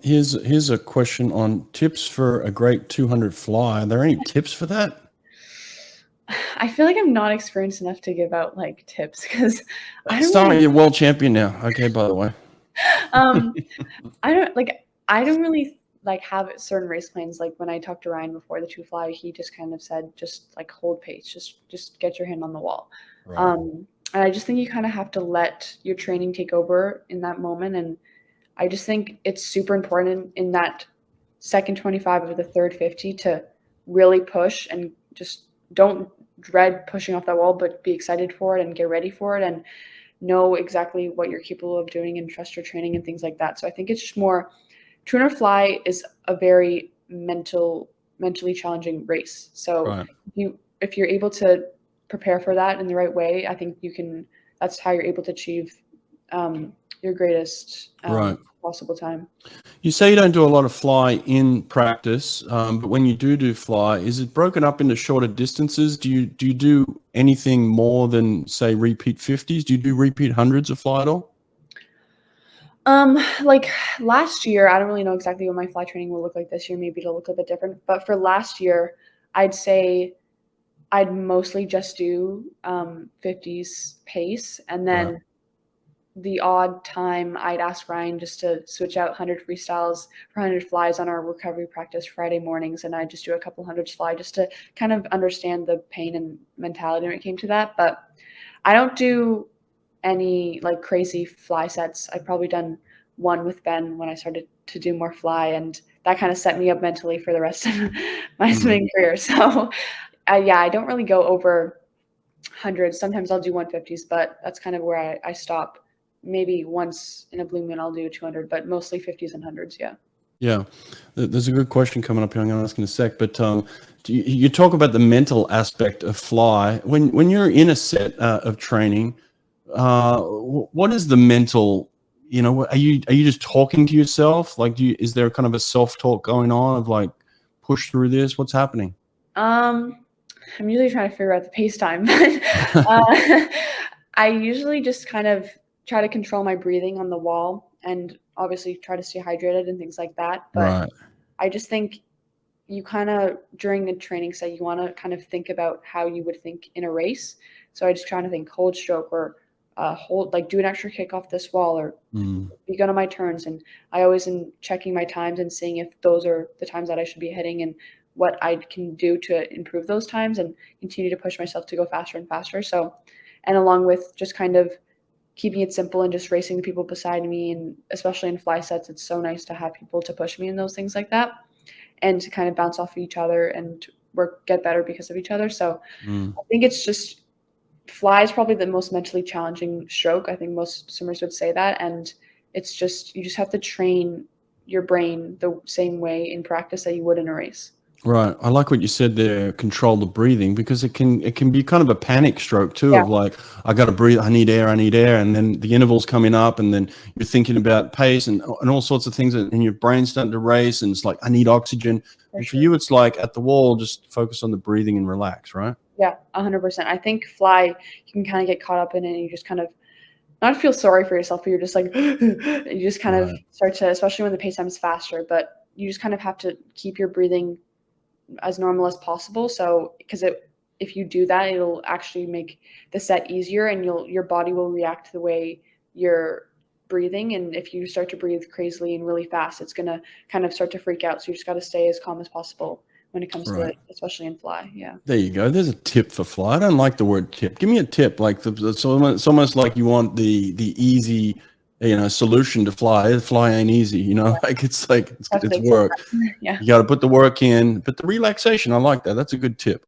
Here's a question on tips for a great 200 fly. Are there any tips for that? I feel like I'm not experienced enough to give out like tips because I don't Starting, really you're world champion now. Okay, by the way. um I don't really like have certain race plans. Like when I talked to Ryan before the two fly, he just kind of said just like hold pace, just get your hand on the wall. Right. And I just think you kind of have to let your training take over in that moment. And I just think it's super important in that second 25 of the third 50 to really push and just don't dread pushing off that wall, but be excited for it and get ready for it and know exactly what you're capable of doing and trust your training and things like that. So I think it's just more, tuner fly is a very mentally challenging race. So Right. if you're able to prepare for that in the right way, I think you can. That's how you're able to achieve your greatest Right. possible time. You say you don't do a lot of fly in practice, but when you do fly, is it broken up into shorter distances? Do you do anything more than say repeat 50s? Do you do repeat hundreds of fly at all? Like last year, I don't really know exactly what my fly training will look like this year. Maybe it'll look a bit different. But for last year, I'd say I'd mostly just do 50s pace, and Right. then the odd time I'd ask Ryan just to switch out 100 freestyles for 100 flies on our recovery practice Friday mornings, and I just do a couple hundreds fly just to kind of understand the pain and mentality when it came to that. But I don't do any like crazy fly sets. I've probably done one with Ben when I started to do more fly, and that kind of set me up mentally for the rest of my Mm. swimming career. So, yeah, I don't really go over hundreds. Sometimes I'll do 150s, but that's kind of where I stop. Maybe once in a blue moon I'll do 200, but mostly 50s and hundreds. Yeah. Yeah, there's a good question coming up here. I'm going to ask in a sec, but you talk about the mental aspect of fly. When you're in a set of training, what is the mental? Are you just talking to yourself? Like, is there kind of a self-talk going on of like, push through this? What's happening? Um, I'm usually trying to figure out the pace time, but I usually just kind of try to control my breathing on the wall and obviously try to stay hydrated and things like that. But Right. I just think you kind of, during the training set, you want to kind of think about how you would think in a race. So I just try to think hold stroke or hold, like do an extra kick off this wall or Mm. be good on my turns. And I always am checking my times and seeing if those are the times that I should be hitting and what I can do to improve those times and continue to push myself to go faster and faster. So, and along with just kind of keeping it simple and just racing the people beside me. And especially in fly sets, it's so nice to have people to push me in those things like that and to kind of bounce off of each other and get better because of each other. So Mm. I think it's just fly is probably the most mentally challenging stroke. I think most swimmers would say that. And it's just, you just have to train your brain the same way in practice that you would in a race. Right. I like what you said there, control the breathing, because it can be kind of a panic stroke too, Yeah, of like, I got to breathe, I need air, and then the interval's coming up, and then you're thinking about pace and all sorts of things, and your brain's starting to race, and it's like, I need oxygen. for And for sure. you, it's like at the wall, just focus on the breathing and relax, right? Yeah, 100%. I think fly, you can kind of get caught up in it and you just kind of not feel sorry for yourself, but you're just like, you just kind of Right. start to, especially when the pace time is faster, but you just kind of have to keep your breathing as normal as possible. So, because if you do that, it'll actually make the set easier and your body will react the way you're breathing. And if you start to breathe crazily and really fast, it's going to kind of start to freak out. So you just got to stay as calm as possible when it comes to Right. it, especially in fly. Yeah. There you go. There's a tip for fly. I don't like the word tip. Give me a tip. Like it's almost like you want the easy, solution to fly. Fly ain't easy. Yeah. Like it's like Have to it's accept work. that. Yeah. You got to put the work in, but the relaxation, I like that. That's a good tip.